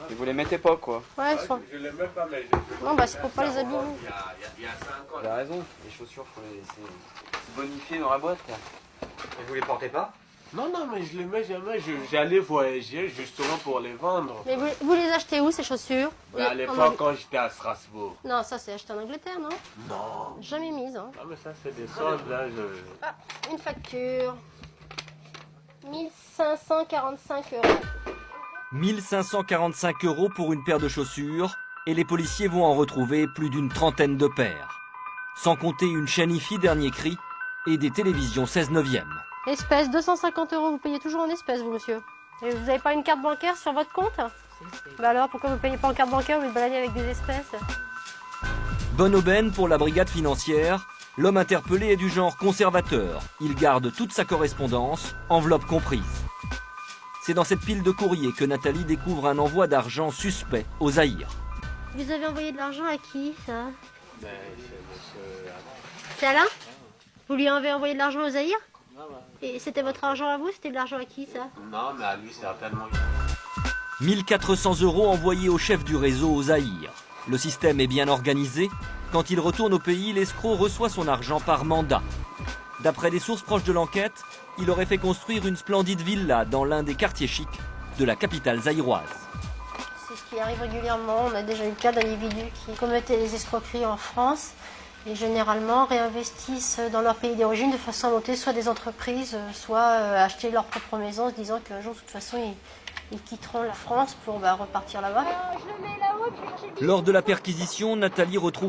Et vous les mettez pas, quoi. Ouais, ils sont... Je les mets pas, mais Non, bah c'est pour pas les abîmer. il y a 5 ans. Vous avez raison, les chaussures, faut les laisser bonifier dans la boîte, quoi. Et vous les portez pas? Non, mais je les mets jamais. J'allais voyager justement pour les vendre. Mais vous les achetez où ces chaussures? Mais à l'époque, quand j'étais à Strasbourg. Non, ça c'est acheté en Angleterre, non? Non. Jamais mise, hein. Ah, mais ça, c'est des soldes, là. Ah, une facture. 1545 €. 1545 € pour une paire de chaussures, et les policiers vont en retrouver plus d'une trentaine de paires. Sans compter une chaîne IFI dernier cri et des télévisions 16/9. Espèces, 250 €. Vous payez toujours en espèces, vous, monsieur? Et vous n'avez pas une carte bancaire sur votre compte? Bah alors, pourquoi vous ne payez pas en carte bancaire? Vous vous baladez avec des espèces? Bonne aubaine pour la brigade financière. L'homme interpellé est du genre conservateur. Il garde toute sa correspondance, enveloppe comprise. C'est dans cette pile de courrier que Nathalie découvre un envoi d'argent suspect au Zaïre. Vous avez envoyé de l'argent à qui, ça? Ben, c'est monsieur. C'est Alain? Vous lui avez envoyé de l'argent au Zaïre? Et c'était votre argent à vous? C'était de l'argent à qui, ça? Non, mais à lui, certainement. 1400 € envoyés au chef du réseau au Zaïre. Le système est bien organisé. Quand il retourne au pays, l'escroc reçoit son argent par mandat. D'après des sources proches de l'enquête, il aurait fait construire une splendide villa dans l'un des quartiers chics de la capitale zaïroise. C'est ce qui arrive régulièrement. On a déjà eu le cas d'individus qui commettaient des escroqueries en France et généralement réinvestissent dans leur pays d'origine de façon à monter soit des entreprises, soit acheter leur propre maison en se disant qu'un jour, de toute façon, ils quitteront la France pour repartir là-bas. Lors de la perquisition, Nathalie retrouve